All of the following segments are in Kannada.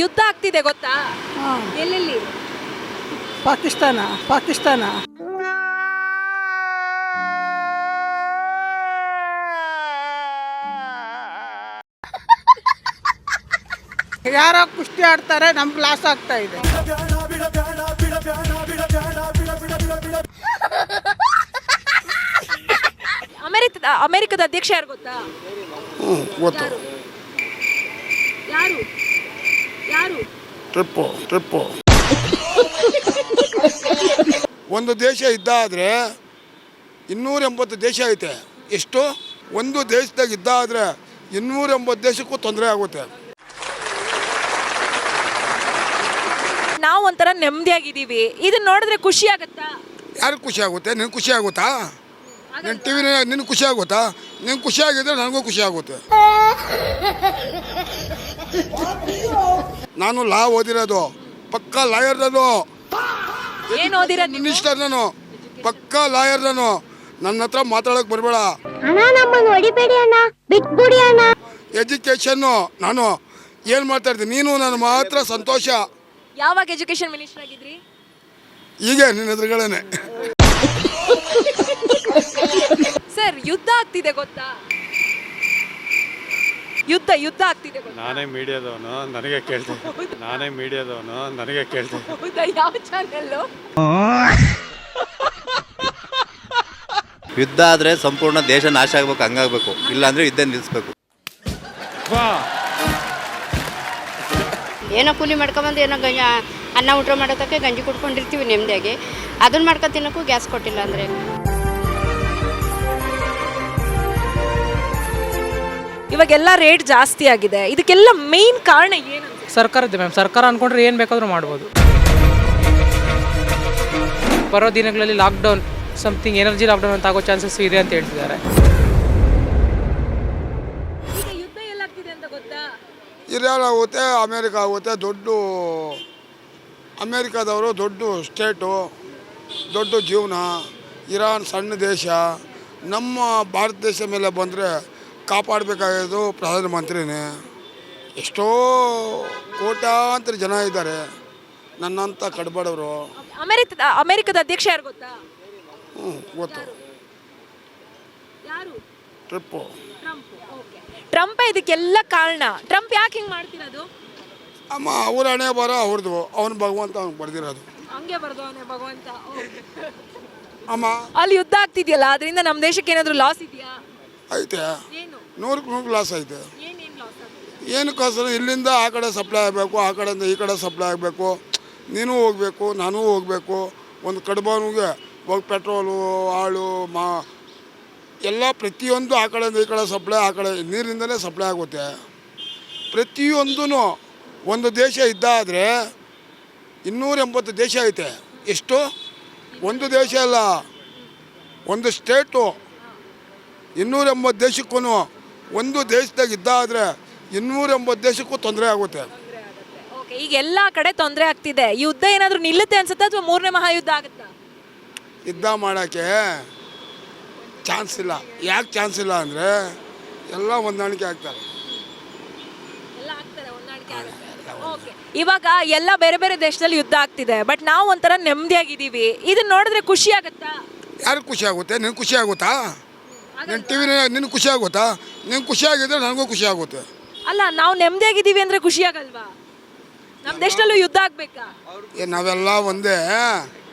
ಯುದ್ಧ ಆಗ್ತಿದೆ ಗೊತ್ತಾ? ಎಲ್ಲೆಲ್ಲಿ? ಪಾಕಿಸ್ತಾನ ಯಾರೋ ಕುಸ್ತಿ ಆಡ್ತಾರೆ, ನಮ್ಗೆ ಲಾಸ್ ಆಗ್ತಾ ಇದೆ. ಅಮೆರಿಕದ ಅಧ್ಯಕ್ಷ ಯಾರು ಗೊತ್ತಾ? ಗೊತ್ತು. ಯಾರು ಯಾರು? ಟ್ರಿಪ್ಪು ಒಂದು ದೇಶ ಇದ್ದ ಆದರೆ 280 ದೇಶ ಐತೆ. ಎಷ್ಟು? ಒಂದು ದೇಶದಾಗ ಇದ್ದ ಆದರೆ 280 ದೇಶಕ್ಕೂ ತೊಂದರೆ ಆಗುತ್ತೆ. ನಾವು ಒಂಥರ ನೆಮ್ಮದಿಯಾಗಿದ್ದೀವಿ, ಇದನ್ನ ನೋಡಿದ್ರೆ ಖುಷಿ ಆಗುತ್ತಾ? ಯಾರಿಗೆ ಖುಷಿ ಆಗುತ್ತೆ? ನಿನ್ಗೆ ಖುಷಿ ಆಗುತ್ತಾ? ನನ್ನ ಟಿ ವಿನ ನಿನ್ಗೆ ಖುಷಿ ಆಗುತ್ತಾ? ನಿನ್ಗೆ ಖುಷಿ ಆಗಿದ್ರೆ ನನಗೂ ಖುಷಿ ಆಗುತ್ತೆ. ನಾನು ಲಾ ಓದಿರೋದು, ಪಕ್ಕಾ ಲಾಯರ್ ನಾನು. ಏನು ಓದಿರೋದು? ಮಿನಿಸ್ಟರ್ ನಾನು, ಪಕ್ಕಾ ಲಾಯರ್ ನಾನು. ನನ್ನ ಹತ್ರ ಮಾತಾಡೋಕೆ ಬರಬೇಡ. ಎಜುಕೇಶನ್ನು ನಾನು ಏನು ಮಾಡ್ತಾ ಇರ್ತೀನಿ, ನೀನು ನಾನು ಮಾತ್ರ ಸಂತೋಷ. ಯಾವಾಗ ಎಜುಕೇಶನ್ ಮಿನಿಸ್ಟರ್ ಆಗಿದ್ರಿ? ಈಗ ನಿನ್ನ ಎದುರುಗಳೇನೆ. ಸರ್, ಯುದ್ಧ ಆಗ್ತಿದೆ ಗೊತ್ತಾ? ಯುದ್ಧ ಆಗ್ತಿದೆ ಗೊತ್ತಾ? ನಾನೇ ಮೀಡಿಯಾದವನು, ನನಗೆ ಕೇಳ್ತೀನಿ. ಹೌದಾ? ಯಾವ ಚಾನೆಲ್ಲು? ಯುದ್ಧ ಆದರೆ ಸಂಪೂರ್ಣ ದೇಶ ನಾಶ ಆಗ್ಬೇಕು, ಹಂಗಾಗಬೇಕು. ಇಲ್ಲಾಂದ್ರೆ ಯುದ್ಧ ನಿಲ್ಲಿಸ್ಬೇಕು. ಏನೋ ಕೂಲಿ ಮಾಡ್ಕೊಂಬಂದು ಏನೋ ಅನ್ನ ಊಟ ಮಾಡೋದಕ್ಕೆ ಗಂಜಿ ಕುಡ್ಕೊಂಡಿರ್ತೀವಿ ನೆಮ್ಮದಿಯಾಗಿ. ಅದನ್ನ ಮಾಡ್ಕೊಂಡು ತಿನ್ನೋಕ್ಕೂ ಗ್ಯಾಸ್ ಕೊಟ್ಟಿಲ್ಲ ಅಂದರೆ ಇವಾಗೆಲ್ಲ ರೇಟ್ ಜಾಸ್ತಿ ಆಗಿದೆ. ಇದಕ್ಕೆಲ್ಲ ಮೇನ್ ಕಾರಣ ಏನು? ಸರ್ಕಾರದ್ದು ಮ್ಯಾಮ್. ಸರ್ಕಾರ ಅನ್ಕೊಂಡ್ರೆ ಏನು ಬೇಕಾದರೂ ಮಾಡ್ಬೋದು. ಬರೋ ದಿನಗಳಲ್ಲಿ ಲಾಕ್ಡೌನ್, ಸಮಥಿಂಗ್ ಎನರ್ಜಿ ಲಾಕ್ಡೌನ್ ಅಂತ ಆಗೋ ಚಾನ್ಸಸ್ ಇದೆ ಅಂತ ಹೇಳ್ತಿದ್ದಾರೆ. ಈಗ ಯುದ್ಧ ಎಲ್ಲಾಗ್ತಿದೆ ಅಂತ ಗೊತ್ತಾ? ಇರಾನ್ ಆಗುತ್ತೆ, ಅಮೇರಿಕ ಆಗುತ್ತೆ. ಅಮೇರಿಕಾದವರು ದೊಡ್ಡ ಸ್ಟೇಟು, ದೊಡ್ಡ ಜೀವನ. ಇರಾನ್ ಸಣ್ಣ ದೇಶ. ನಮ್ಮ ಭಾರತ ದೇಶ ಮೇಲೆ ಬಂದರೆ ಕಾಪಾಡಬೇಕಾಗಿರೋದು ಪ್ರಧಾನಮಂತ್ರಿನೇ. ಎಷ್ಟೋ ಕೋಟ್ಯಾಂತರ ಜನ ಇದ್ದಾರೆ, ನನ್ನಂಥ ಕಡ್ಬಡವರು. ಅಮೆರಿಕದ ಅಧ್ಯಕ್ಷ ಯಾರು ಗೊತ್ತಾ? ಗೊತ್ತು. ಯಾರು? ಟ್ರಿಪ್ಪು. ಟ್ರಂಪ್ ಇದಕ್ಕೆಲ್ಲ ಕಾರಣ. ಟ್ರಂಪ್ ಯಾಕೆ ಹಿಂಗೆ ಮಾಡ್ತಿರೋದು? ಅಮ್ಮ, ಅವ್ರ ಹಣೆ ಬರ ಅವ್ರದ್ದು, ಅವನು ಭಗವಂತ ಅವ್ನಿಗೆ ಬರ್ದಿರೋದು. ಹಂಗೆ ಬರ್ದವನೇ ಭಗವಂತ. ಅಮ್ಮ, ಅಲ್ಲಿ ಯುದ್ಧ ಆಗ್ತಿದೆಯಲ್ಲ, ಅದರಿಂದ ನಮ್ಮ ದೇಶಕ್ಕೆ ಏನಾದರೂ ಲಾಸ್ ಇದೆಯಾ? ಐತೆ, ಏನು 100% ಲಾಸ್ ಐತೆ. ಏನೇನು ಲಾಸ್ ಆಗುತ್ತೆ? ಏನಕ್ಕೋಸ್ಕರ ಇಲ್ಲಿಂದ ಆ ಕಡೆ ಸಪ್ಲೈ ಆಗಬೇಕು, ಆ ಕಡೆಯಿಂದ ಈ ಕಡೆ ಸಪ್ಲೈ ಆಗಬೇಕು. ನೀನು ಹೋಗಬೇಕು, ನಾನೂ ಹೋಗಬೇಕು. ಒಂದು ಕಡ್ಬನಿಗೆ ಹೋಗಿ ಪೆಟ್ರೋಲು, ಆಳು, ಎಲ್ಲ ಪ್ರತಿಯೊಂದು ಆ ಕಡೆಯಿಂದ ಈ ಕಡೆ ಸಪ್ಲೈ, ಆ ಕಡೆ ನೀರಿಂದಲೇ ಸಪ್ಲೈ ಆಗುತ್ತೆ. ಪ್ರತಿಯೊಂದೂ ಒಂದು ದೇಶ ಇದ್ದ ಆದರೆ 280 ದೇಶ ಐತೆ. ಎಷ್ಟು? ಒಂದು ದೇಶ ಅಲ್ಲ, ಒಂದು ಸ್ಟೇಟು. 280 ದೇಶಕ್ಕೂ, ಒಂದು ದೇಶದಾಗ ಇದ್ದ ಆದರೆ 280 ದೇಶಕ್ಕೂ ತೊಂದರೆ ಆಗುತ್ತೆ. ಈಗ ಎಲ್ಲ ಕಡೆ ತೊಂದರೆ ಆಗ್ತಿದೆ. ಯುದ್ಧ ಏನಾದರೂ ನಿಲ್ಲುತ್ತೆ ಅನ್ಸುತ್ತಾ ಅಥವಾ 3ನೇ ಮಹಾಯುದ್ಧ ಆಗುತ್ತಾ? ಯುದ್ಧ ಮಾಡೋಕ್ಕೆ ಚಾನ್ಸ್ ಇಲ್ಲ. ಯಾಕೆ ಚಾನ್ಸ್ ಇಲ್ಲ ಅಂದರೆ ಎಲ್ಲ ಹೊಂದಾಣಿಕೆ ಆಗ್ತಾರೆ. ಇವಾಗ ಎಲ್ಲ ಬೇರೆ ಬೇರೆ ದೇಶದಲ್ಲಿ ಯುದ್ಧ ಆಗ್ತಿದೆ, ಬಟ್ ನಾವು ಒಂಥರ ನೆಮ್ಮದಿಯಾಗಿದ್ದೀವಿ. ಇದನ್ನ ನೋಡಿದ್ರೆ ಖುಷಿ ಆಗುತ್ತಾ? ಯಾರಿಗೆ ಖುಷಿ ಆಗುತ್ತೆ? ನಿನ್ಗೆ ಖುಷಿ ಆಗುತ್ತಾ? ನನ್ನ ಟಿ ವಿನ ನಿನ್ಗೆ ಖುಷಿ ಆಗುತ್ತಾ? ನಿನ್ಗೆ ಖುಷಿ ಆಗಿದ್ರೆ ನನಗೂ ಖುಷಿ ಆಗುತ್ತೆ. ಅಲ್ಲ, ನಾವು ನೆಮ್ಮದಿಯಾಗಿದ್ದೀವಿ ಅಂದರೆ ಖುಷಿ ಆಗಲ್ವಾ? ನಮ್ಮ ದೇಶದಲ್ಲೂ ಯುದ್ಧ ಆಗಬೇಕಾ? ನಾವೆಲ್ಲ ಒಂದೇ.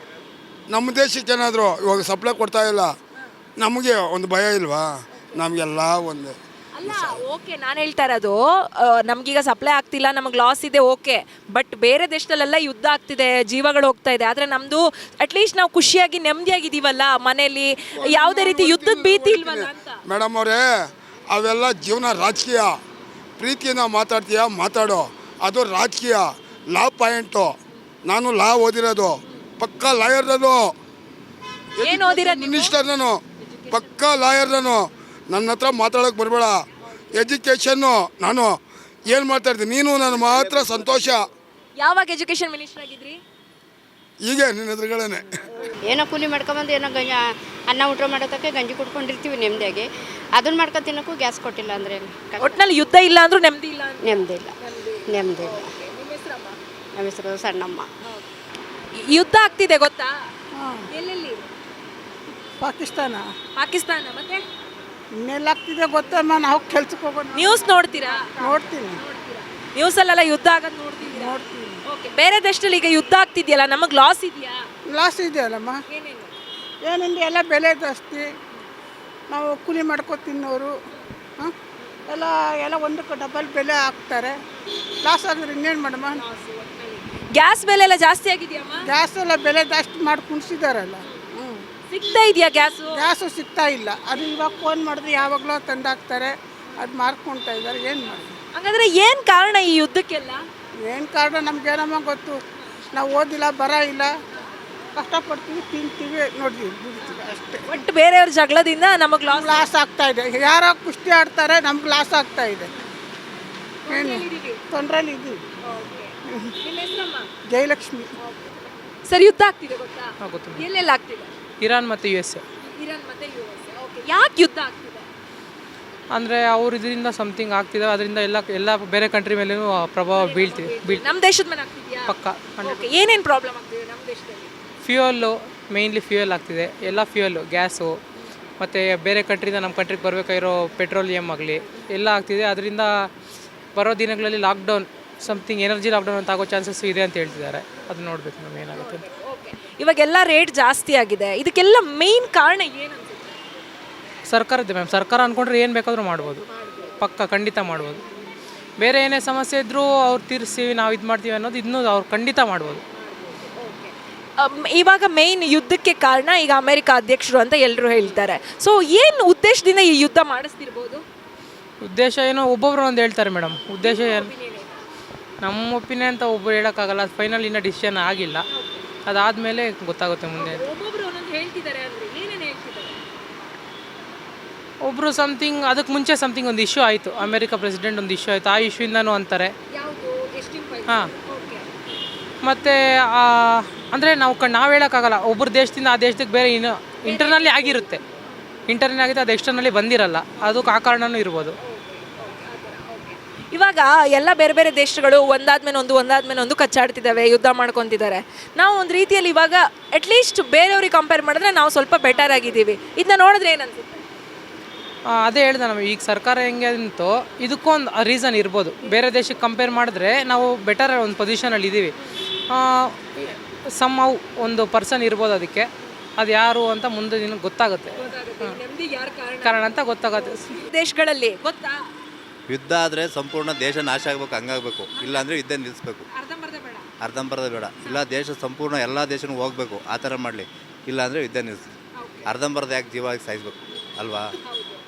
ನಮ್ಮ ದೇಶಕ್ಕೆ ಏನಾದರೂ ಇವಾಗ ಸಪ್ಲೈ ಕೊಡ್ತಾ ಇಲ್ಲ, ನಮಗೆ ಒಂದು ಭಯ ಇಲ್ವಾ? ನಮಗೆಲ್ಲ ಒಂದೇ. ಅಲ್ಲ, ಓಕೆ, ನಾನು ಹೇಳ್ತಾ ಇರೋದು ನಮಗೀಗ ಸಪ್ಲೈ ಆಗ್ತಿಲ್ಲ, ನಮಗೆ ಲಾಸ್ ಇದೆ, ಓಕೆ. ಬಟ್ ಬೇರೆ ದೇಶದಲ್ಲೆಲ್ಲ ಯುದ್ಧ ಆಗ್ತಿದೆ, ಜೀವಗಳು ಹೋಗ್ತಾ ಇದೆ. ಆದರೆ ನಮ್ಮದು ಅಟ್ಲೀಸ್ಟ್ ನಾವು ಖುಷಿಯಾಗಿ ನೆಮ್ಮದಿಯಾಗಿದ್ದೀವಲ್ಲ ಮನೇಲಿ, ಯಾವುದೇ ರೀತಿ ಯುದ್ಧದ ಭೀತಿ ಇಲ್ವಲ್ಲ ಅಂತ. ಮೇಡಮ್ ಅವರೇ, ಅವೆಲ್ಲ ಜೀವನ ರಾಜಕೀಯ. ಪ್ರೀತಿಯಿಂದ ಮಾತಾಡೋ, ಅದು ರಾಜಕೀಯ. ಲಾ ಪಾಯಿಂಟು. ನಾನು ಲಾ ಓದಿರೋದು, ಪಕ್ಕಾ ಲಾಯರ್ ನಾನು. ಏನು ಓದಿರೋದು? ಮಿನಿಸ್ಟರ್ ನಾನು, ಪಕ್ಕಾ ಲಾಯರ್ ನಾನು. ನನ್ನ ಹತ್ರ ಮಾತಾಡೋಕೆ ಬರಬೇಡ. ಎಜುಕೇಷನ್ನು ನಾನು ಏನು ಮಾಡ್ತಾ ಇರ್ತೀನಿ, ನೀನು ನಾನು ಮಾತ್ರ ಸಂತೋಷ. ಯಾವಾಗ ಎಜುಕೇಶನ್ ಮಿನಿಸ್ಟರ್ ಆಗಿದ್ರಿ? ಈಗ ನಿನ್ನ ಎದುರುಗಳೇನೆ. ಏನೋ ಕೂಲಿ ಮಾಡ್ಕೊಂಬಂದು ಏನೋ ಅನ್ನ ಊಟ ಮಾಡೋದಕ್ಕೆ ಗಂಜಿ ಕುಡ್ಕೊಂಡಿರ್ತೀವಿ ನೆಮ್ಮದಿಯಾಗಿ. ಅದನ್ನ ಮಾಡ್ಕೊಂಡು ತಿನ್ನೋಕ್ಕೂ ಗ್ಯಾಸ್ ಕೊಟ್ಟಿಲ್ಲ ಅಂದರೆ ಒಟ್ಟಿನಲ್ಲಿ ಯುದ್ಧ ಇಲ್ಲ ಅಂದ್ರೂ ನೆಮ್ಮದಿ ಇಲ್ಲ. ನೆಮ್ಮದಿ ಇಲ್ಲ. ನಮ್ಮ ಹೆಸರು ಸಣ್ಣಮ್ಮ. ಯುದ್ಧ ಆಗ್ತಿದೆ ಗೊತ್ತಾ? ಎಲ್ಲೆಲ್ಲಿ? ಪಾಕಿಸ್ತಾನ ಪಾಕಿಸ್ತಾನ. ಮತ್ತೆ ಇನ್ನೆಲ್ಲಾಗ್ತಿದೆ ಗೊತ್ತಮ್ಮ, ನಾವು ಕೆಲ್ಸಕ್ಕೆ ಹೋಗೋಣ. ನ್ಯೂಸ್ ನೋಡ್ತೀರಾ? ನೋಡ್ತೀನಿ ನ್ಯೂಸಲ್ಲೆಲ್ಲ ಯುದ್ಧ ಆಗೋದು ನೋಡ್ತಿದ್ದೀರಾ? ನೋಡ್ತೀನಿ. ಓಕೆ. ಬೇರೆ ದೇಶದಲ್ಲಿ ಈಗ ಯುದ್ಧ ಆಗ್ತಿದೆಯಲ್ಲ, ನಮಗೆ ಲಾಸ್ ಇದೆಯಾ? ಲಾಸ್ ಇದೆಯಲ್ಲಮ್ಮ. ಏನೇನು? ಏನಿಲ್ಲ, ಎಲ್ಲ ಬೆಲೆ ಜಾಸ್ತಿ. ನಾವು ಕೂಲಿ ಮಾಡ್ಕೊ ತಿನ್ನೋರು. ಹಾಂ, ಎಲ್ಲ ಒಂದಕ್ಕೆ ಡಬಲ್ ಬೆಲೆ ಹಾಕ್ತಾರೆ. ಲಾಸ್ ಆಗಿದ್ರೆ ಇನ್ನೇನು ಮಾಡಮ್ಮ. ಗ್ಯಾಸ್ ಬೆಲೆ ಎಲ್ಲ ಜಾಸ್ತಿ ಆಗಿದೆಯಮ್ಮ? ಗ್ಯಾಸ್ ಎಲ್ಲ ಬೆಲೆ ಜಾಸ್ತಿ ಮಾಡಿ ಕುಣಿಸಿದಾರಲ್ಲ. ಸಿಗ್ತಾ ಇದೆಯಾ ಗ್ಯಾಸು? ಗ್ಯಾಸು ಸಿಗ್ತಾ ಇಲ್ಲ. ಅದು ಇವಾಗ ಫೋನ್ ಮಾಡಿದ್ರೆ ಯಾವಾಗಲೂ ತಂದಾಕ್ತಾರೆ, ಅದು ಮಾರ್ಕೊಳ್ತಾ ಇದ್ದಾರೆ. ಏನು ಮಾಡೋದು? ಹಾಗಾದ್ರೆ ಏನು ಕಾರಣ ಈ ಯುದ್ಧಕ್ಕೆಲ್ಲ? ಏನು ಕಾರಣ ನಮಗೇನಮ್ಮ ಗೊತ್ತು. ನಾವು ಓದಿಲ್ಲ, ಬರ ಇಲ್ಲ, ಕಷ್ಟಪಡ್ತೀವಿ, ತಿಂತೀವಿ, ನೋಡ್ತೀವಿ, ಬಿಡ್ತೀವಿ ಅಷ್ಟೇ. ಒಟ್ಟು ಬೇರೆಯವ್ರ ಜಗಳದಿಂದ ನಮಗೆ ಲಾಸ್. ಲಾಸ್ ಆಗ್ತಾ ಇದೆ. ಯಾರೋ ಕುಸ್ತಿ ಆಡ್ತಾರೆ, ನಮ್ಗೆ ಲಾಸ್ ಆಗ್ತಾ ಇದೆ. ಏನು ತೊಂದರೆಲಿ ಇದ್ದೀವಿ. ಜಯಲಕ್ಷ್ಮಿ. ಸರ್, ಯುದ್ಧ ಆಗ್ತಿದೆ ಗೊತ್ತಾ? ಗೊತ್ತು. ಎಲ್ಲೆಲ್ಲ ಆಗ್ತಿದೆ? ಇರಾನ್ ಮತ್ತು ಯು ಎಸ್ ಎ. ಇರಾನ್ ಮತ್ತೆ US. ಓಕೆ. ಯಾಕೆ ಯುದ್ಧ ಆಗ್ತಿದೆ? ಅಂದರೆ ಅವ್ರು ಇದರಿಂದ ಸಮಥಿಂಗ್ ಆಗ್ತಿದೆ, ಅದರಿಂದ ಎಲ್ಲ ಬೇರೆ ಕಂಟ್ರಿ ಮೇಲೇನೂ ಪ್ರಭಾವ ಬೀಳ್ತಿದೆ. ನಮ್ಮ ದೇಶದ ಮೇಲೆ ಆಗ್ತಿದ್ಯಾ? ಪಕ್ಕ. ಓಕೆ. ಏನೇನು ಪ್ರಾಬ್ಲಮ್ ಆಗ್ತಿದೆ ನಮ್ಮ ದೇಶದಲ್ಲಿ? ಫ್ಯೂಯಲ್ಲು, ಮೇಯ್ನ್ಲಿ ಫ್ಯೂಯಲ್ ಆಗ್ತಿದೆ. ಎಲ್ಲ ಫ್ಯೂಯಲ್ಲು, ಗ್ಯಾಸು, ಮತ್ತು ಬೇರೆ ಕಂಟ್ರಿಯಿಂದ ನಮ್ಮ ಕಂಟ್ರಿಗೆ ಬರಬೇಕಾಗಿರೋ ಪೆಟ್ರೋಲಿಯಮ್ ಆಗಲಿ ಎಲ್ಲ ಆಗ್ತಿದೆ. ಅದರಿಂದ ಬರೋ ದಿನಗಳಲ್ಲಿ ಲಾಕ್ಡೌನ್, ಸಮಥಿಂಗ್ ಎನರ್ಜಿ ಲಾಕ್ಡೌನ್ ಅಂತ ಆಗೋ ಚಾನ್ಸಸ್ ಇದೆ ಅಂತ ಹೇಳ್ತಿದ್ದಾರೆ. ಅದು ನೋಡಬೇಕು ನಾವು ಏನಾಗುತ್ತೆ ಅಂತ. ಓಕೆ. ಇವಾಗೆಲ್ಲ ರೇಟ್ ಜಾಸ್ತಿ ಆಗಿದೆ, ಇದಕ್ಕೆಲ್ಲ ಮೇಯ್ನ್ ಕಾರಣ ಏನು ಅನ್ಸುತ್ತೆ? ಸರ್ಕಾರದ್ದೇ ಮ್ಯಾಮ್. ಸರ್ಕಾರ ಅಂದ್ಕೊಂಡ್ರೆ ಏನು ಬೇಕಾದರೂ ಮಾಡ್ಬೋದು. ಪಕ್ಕ, ಖಂಡಿತ ಮಾಡ್ಬೋದು. ಬೇರೆ ಏನೇ ಸಮಸ್ಯೆ ಇದ್ದರೂ ಅವ್ರು ತೀರಿಸಿ ನಾವು ಇದು ಮಾಡ್ತೀವಿ ಅನ್ನೋದು ಇನ್ನೂ ಅವ್ರು ಖಂಡಿತ ಮಾಡ್ಬೋದು. ಇವಾಗ ಮೇಯ್ನ್ ಯುದ್ಧಕ್ಕೆ ಕಾರಣ ಈಗ ಅಮೆರಿಕ ಅಧ್ಯಕ್ಷರು ಅಂತ ಎಲ್ಲರೂ ಹೇಳ್ತಾರೆ. ಸೊ ಏನು ಉದ್ದೇಶದಿಂದ ಈ ಯುದ್ಧ ಮಾಡಿಸ್ತಿರ್ಬೋದು? ಉದ್ದೇಶ ಏನೋ ಒಬ್ಬೊಬ್ರು ಒಂದು ಹೇಳ್ತಾರೆ ಮೇಡಮ್. ಉದ್ದೇಶ ಏನು ನಮ್ಮ ಒಪಿನಿಯನ್ ಅಂತ ಒಬ್ಬರು ಹೇಳೋಕ್ಕಾಗಲ್ಲ. ಅದು ಫೈನಲ್ ಇನ್ನೂ ಡಿಸಿಷನ್ ಆಗಿಲ್ಲ. ಅದಾದಮೇಲೆ ಗೊತ್ತಾಗುತ್ತೆ ಮುಂದೆ. ಒಬ್ಬೊಬ್ರು ಒಂದೊಂದು ಹೇಳ್ತಿದ್ದಾರೆ ಅಂದರೆ ಏನೇನು ಹೇಳ್ತಿದ್ದಾರೆ? ಒಬ್ಬರು ಸಮಥಿಂಗ್ ಅದಕ್ಕೆ ಮುಂಚೆ ಸಮಥಿಂಗ್ ಒಂದು ಇಶ್ಯೂ ಆಯಿತು, ಅಮೆರಿಕ ಪ್ರೆಸಿಡೆಂಟ್ ಒಂದು ಇಶ್ಯೂ ಆಯಿತು, ಆ ಇಶ್ಯೂಯಿಂದನೂ ಅಂತಾರೆ. ಯಾವುದು? ಹಾಂ. ಮತ್ತು ಅಂದರೆ ನಾವು ಹೇಳೋಕ್ಕಾಗಲ್ಲ. ಒಬ್ಬರು ದೇಶದಿಂದ ಆ ದೇಶಕ್ಕೆ ಬೇರೆ ಇಂಟರ್ನಲ್ಲಿ ಆಗಿರುತ್ತೆ. ಇಂಟರ್ನಲ್ಲಿ ಆಗಿದೆ, ಅದು ಎಕ್ಸ್ಟರ್ನಲ್ಲಿ ಬಂದಿರಲ್ಲ. ಅದಕ್ಕೆ ಆ ಕಾರಣನೂ ಇರ್ಬೋದು. ಇವಾಗ ಎಲ್ಲ ಬೇರೆ ಬೇರೆ ದೇಶಗಳು ಒಂದಾದ್ಮೇಲೆ ಒಂದು ಕಚ್ಚಾಡ್ತಿದ್ದಾವೆ, ಯುದ್ಧ ಮಾಡ್ಕೊತಿದ್ದಾರೆ. ನಾವು ಒಂದು ರೀತಿಯಲ್ಲಿ ಇವಾಗ ಅಟ್ಲೀಸ್ಟ್ ಬೇರೆಯವ್ರಿಗೆ ಕಂಪೇರ್ ಮಾಡಿದ್ರೆ ನಾವು ಸ್ವಲ್ಪ ಬೆಟರ್ ಆಗಿದ್ದೀವಿ. ಇದನ್ನ ನೋಡಿದ್ರೆ ಏನನ್ಸುತ್ತೆ? ಅದೇ ಹೇಳ್ದೆ ನಮಗೆ, ಈಗ ಸರ್ಕಾರ ಹೆಂಗೆ ಅಂತೋ ಇದಕ್ಕೊಂದು ರೀಸನ್ ಇರ್ಬೋದು. ಬೇರೆ ದೇಶಕ್ಕೆ ಕಂಪೇರ್ ಮಾಡಿದ್ರೆ ನಾವು ಬೆಟರ್ ಒಂದು ಪೊಸಿಷನಲ್ಲಿ ಇದ್ದೀವಿ. ಸಮ್ಹೌ ಒಂದು ಪರ್ಸನ್ ಇರ್ಬೋದು ಅದಕ್ಕೆ. ಅದು ಯಾರು ಅಂತ ಮುಂದೆ ದಿನ ಗೊತ್ತಾಗುತ್ತೆ. ಕಾರಣ ಅಂತ ಗೊತ್ತಾಗುತ್ತೆ. ದೇಶಗಳಲ್ಲಿ ಗೊತ್ತಾ? ಯುದ್ಧ ಆದರೆ ಸಂಪೂರ್ಣ ದೇಶ ನಾಶ ಆಗಬೇಕು, ಹಂಗಾಗಬೇಕು. ಇಲ್ಲಾಂದರೆ ಯುದ್ಧ ನಿಲ್ಲಿಸ್ಬೇಕು. ಅರ್ಧಂಬರ್ಧ ಬೇಡ. ಇಲ್ಲ, ದೇಶ ಸಂಪೂರ್ಣ ಎಲ್ಲ ದೇಶನೂ ಹೋಗಬೇಕು, ಆ ಥರ ಮಾಡಲಿ. ಇಲ್ಲಾಂದರೆ ಯುದ್ಧ ನಿಲ್ಲಿಸಿ. ಅರ್ಧಂಬರ್ಧ ಯಾಕೆ ಜೀವ ಸಾಯಿಸ್ಬೇಕು ಅಲ್ವಾ?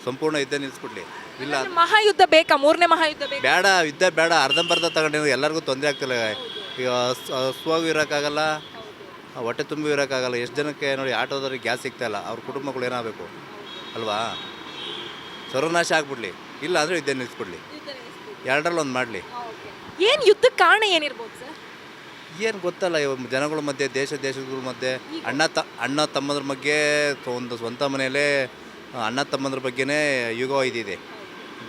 ಸಂಪೂರ್ಣ ಯುದ್ಧ ನಿಲ್ಲಿಸ್ಬಿಡ್ಲಿ. ಇಲ್ಲ, ಮಹಾಯುದ್ಧ ಬೇಕಾ? ಮೂರನೇ ಮಹಾಯುದ್ಧ ಬೇಕಾ? ಬೇಡ, ಯುದ್ಧ ಬೇಡ. ಅರ್ಧಂಬರ್ಧ ತಗೊಂಡಿರೋ ಎಲ್ಲರಿಗೂ ತೊಂದರೆ ಆಗ್ತಿಲ್ಲ. ಈಗ ಹಸುವಾಗೂ ಇರೋಕ್ಕಾಗಲ್ಲ, ಹೊಟ್ಟೆ ತುಂಬಿ ಇರೋಕ್ಕಾಗಲ್ಲ. ಎಷ್ಟು ಜನಕ್ಕೆ ನೋಡಿ ಆಟೋದವ್ರಿಗೆ ಗ್ಯಾಸ್ ಸಿಗ್ತಾಯಿಲ್ಲ, ಅವ್ರ ಕುಟುಂಬಗಳು ಏನಾಗಬೇಕು ಅಲ್ವಾ? ಸರ್ವನಾಶ ಆಗ್ಬಿಡ್ಲಿ. ಇಲ್ಲ ಅಂದರೆ ಯುದ್ಧ ನಿಲ್ಲಿಸ್ಬಿಡ್ಲಿ. ಎರಡರಲ್ಲಿ ಒಂದು ಮಾಡಲಿ. ಏನು ಯುದ್ಧಕ್ಕೆ ಕಾರಣ ಏನಿರ್ಬೋದು ಸರ್? ಏನು ಗೊತ್ತಲ್ಲ, ಜನಗಳ ಮಧ್ಯೆ, ದೇಶಗಳ ಮಧ್ಯೆ ಅಣ್ಣ ತಮ್ಮದ್ರ ಬಗ್ಗೆ, ಒಂದು ಸ್ವಂತ ಮನೆಯಲ್ಲೇ ಅಣ್ಣ ತಮ್ಮದ್ರ ಬಗ್ಗೆನೇ ಯುಗ ಇದಿದೆ.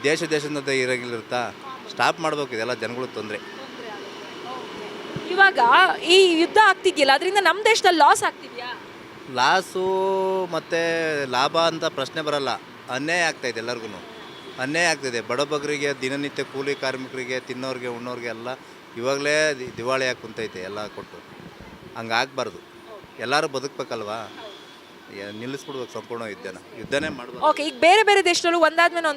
ದೇಶದ ಇರೋಗಿರುತ್ತಾ? ಸ್ಟಾಪ್ ಮಾಡಬೇಕು ಇದೆಲ್ಲ ಜನಗಳಿಗೆ ತೊಂದರೆ. ಇವಾಗ ಈ ಯುದ್ಧ ಆಗ್ತಿದೆಯಲ್ಲ, ಅದರಿಂದ ನಮ್ಮ ದೇಶದಲ್ಲಿ ಲಾಸ್ ಆಗ್ತಿದೆಯಾ? ಲಾಸು ಮತ್ತು ಲಾಭ ಅಂತ ಪ್ರಶ್ನೆ ಬರಲ್ಲ. ಅನ್ಯಾಯ ಆಗ್ತಾಯಿದೆ, ಎಲ್ಲರಿಗೂ ಅನ್ಯಾಯ ಆಗ್ತಿದೆ. ಬಡಬಗರಿಗೆ, ದಿನನಿತ್ಯ ಕೂಲಿ ಕಾರ್ಮಿಕರಿಗೆ, ತಿನ್ನೋರಿಗೆ ಉಣ್ಣೋರಿಗೆ ಎಲ್ಲ ಇವಾಗಲೇ ದಿವಾಳಿ ಆಗಿ ಕುಂತೈತೆ ಎಲ್ಲ ಕೊಟ್ಟು. ಹಂಗಾಗಬಾರ್ದು. ಎಲ್ಲರೂ ಬದುಕಬೇಕಲ್ವಾ? ನಿಲ್ಲಿಸ್ಬಿಡ್ಬೇಕು ಸಂಪೂರ್ಣ ಯುದ್ಧನೇ ಮಾಡ್ಬೇಕು. ಓಕೆ. ಈಗ ಬೇರೆ ಬೇರೆ ದೇಶದಲ್ಲೂ ಒಂದಾದ್ಮೇಲೆ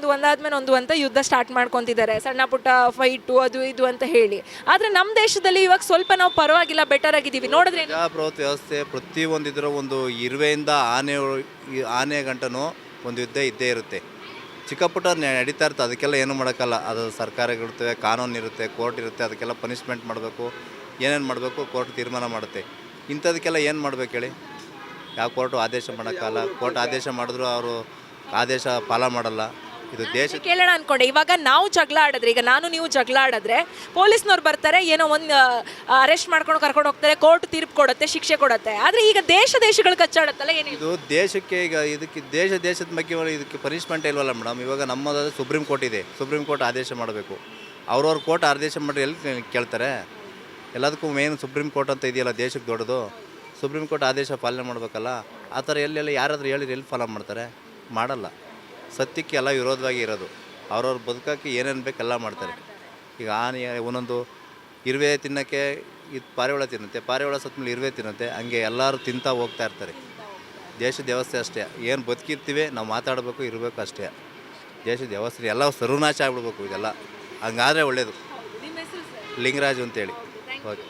ಒಂದು ಅಂತ ಯುದ್ಧ ಸ್ಟಾರ್ಟ್ ಮಾಡ್ಕೊತಿದ್ದಾರೆ, ಸಣ್ಣ ಪುಟ್ಟ ಫೈಟು ಅದು ಇದು ಅಂತ ಹೇಳಿ. ಆದರೆ ನಮ್ಮ ದೇಶದಲ್ಲಿ ಇವಾಗ ಸ್ವಲ್ಪ ನಾವು ಪರವಾಗಿಲ್ಲ, ಬೆಟರ್ ಆಗಿದ್ದೀವಿ. ನೋಡಿದ್ರೆ ಪ್ರಜಾಪ್ರಭುತ್ವ ವ್ಯವಸ್ಥೆ ಪ್ರತಿಯೊಂದಿದ್ರ ಒಂದು ಇರುವೆಯಿಂದ ಆನೆ ಗಂಟನೂ ಒಂದು ಯುದ್ಧ ಇದ್ದೇ ಇರುತ್ತೆ. ಚಿಕ್ಕ ಪುಟ್ಟ ನಡೀತಾ ಇರುತ್ತೆ, ಅದಕ್ಕೆಲ್ಲ ಏನು ಮಾಡೋಕ್ಕಲ್ಲ. ಅದು ಸರ್ಕಾರಗಳಿರ್ತವೆ, ಕಾನೂನು ಇರುತ್ತೆ, ಕೋರ್ಟ್ ಇರುತ್ತೆ. ಅದಕ್ಕೆಲ್ಲ ಪನಿಷ್ಮೆಂಟ್ ಮಾಡಬೇಕು, ಏನೇನು ಮಾಡಬೇಕು ಕೋರ್ಟ್ ತೀರ್ಮಾನ ಮಾಡುತ್ತೆ. ಇಂಥದಕ್ಕೆಲ್ಲ ಏನು ಮಾಡ್ಬೇಕು ಹೇಳಿ? ಯಾವ ಕೋರ್ಟು ಆದೇಶ ಮಾಡೋಕ್ಕಲ್ಲ. ಕೋರ್ಟ್ ಆದೇಶ ಮಾಡಿದ್ರು ಅವರು ಆದೇಶ ಪಾಲ ಮಾಡಲ್ಲ. ಇದು ದೇಶ ಕೇಳೋಣ ಅನ್ಕೊಂಡೆ. ಇವಾಗ ನಾವು ಜಗಳ ಆಡಿದ್ರೆ, ಈಗ ನಾನು ನೀವು ಜಗಳ ಆಡಿದ್ರೆ ಪೊಲೀಸ್ನವ್ರು ಬರ್ತಾರೆ, ಏನೋ ಒಂದು ಅರೆಸ್ಟ್ ಮಾಡ್ಕೊಂಡು ಕರ್ಕೊಂಡು ಹೋಗ್ತಾರೆ, ಕೋರ್ಟ್ ತೀರ್ಪು ಕೊಡುತ್ತೆ, ಶಿಕ್ಷೆ ಕೊಡುತ್ತೆ. ಆದರೆ ಈಗ ದೇಶಗಳು ಕಚ್ಚಾಡುತ್ತಲ್ಲ, ಏನು ಇದು ದೇಶಕ್ಕೆ? ಈಗ ಇದಕ್ಕೆ ದೇಶದ ಬಗ್ಗೆ ಇದಕ್ಕೆ ಪನಿಷ್ಮೆಂಟ್ ಇಲ್ವಲ್ಲ ಮೇಡಮ್. ಇವಾಗ ನಮ್ಮದಾದ ಸುಪ್ರೀಂ ಕೋರ್ಟ್ ಇದೆ. ಸುಪ್ರೀಂ ಕೋರ್ಟ್ ಆದೇಶ ಮಾಡಬೇಕು. ಅವ್ರವ್ರ ಕೋರ್ಟ್ ಆದೇಶ ಮಾಡಿ ಎಲ್ಲಿ ಕೇಳ್ತಾರೆ? ಎಲ್ಲದಕ್ಕೂ ಮೇನ್ ಸುಪ್ರೀಂ ಕೋರ್ಟ್ ಅಂತ ಇದೆಯಲ್ಲ ದೇಶಕ್ಕೆ ದೊಡ್ಡದು. ಸುಪ್ರೀಂ ಕೋರ್ಟ್ ಆದೇಶ ಪಾಲನೆ ಮಾಡಬೇಕಲ್ಲ. ಆ ಥರ ಎಲ್ಲೆಲ್ಲ ಯಾರಾದರೂ ಹೇಳಿದ್ರೆ ಎಲ್ಲಿ ಫಾಲೋ ಮಾಡ್ತಾರೆ? ಮಾಡಲ್ಲ. ಸತ್ಯಕ್ಕೆ ಎಲ್ಲ ವಿರೋಧವಾಗಿ ಇರೋದು. ಅವ್ರವ್ರ ಬದುಕಕ್ಕೆ ಏನೇನು ಬೇಕೆಲ್ಲ ಮಾಡ್ತಾರೆ. ಈಗ ಆನೆ ಒಂದೊಂದು ಇರುವೆ ತಿನ್ನೋಕ್ಕೆ ಇದು ಪಾರಿವಾಳ ತಿನ್ನುತ್ತೆ, ಪಾರಿವಾಳ ಸತ್ಮೇಲೆ ಇರುವೆ ತಿನ್ನುತ್ತೆ, ಹಂಗೆ ಎಲ್ಲರೂ ತಿಂತಾ ಹೋಗ್ತಾ ಇರ್ತಾರೆ. ದೇಶದ ವ್ಯವಸ್ಥೆ ಅಷ್ಟೇ. ಏನು ಬದುಕಿರ್ತೀವಿ ನಾವು ಮಾತಾಡಬೇಕು, ಇರಬೇಕು ಅಷ್ಟೇ. ದೇಶದ ವ್ಯವಸ್ಥೆ ಎಲ್ಲ ಸರ್ವನಾಶ ಆಗ್ಬಿಡ್ಬೇಕು ಇದೆಲ್ಲ. ಹಂಗಾದರೆ ಒಳ್ಳೆಯದು. ನಿಮ್ಮ ಹೆಸರು ಸರ್? ಲಿಂಗರಾಜು ಅಂತೇಳಿ. ಓಕೆ.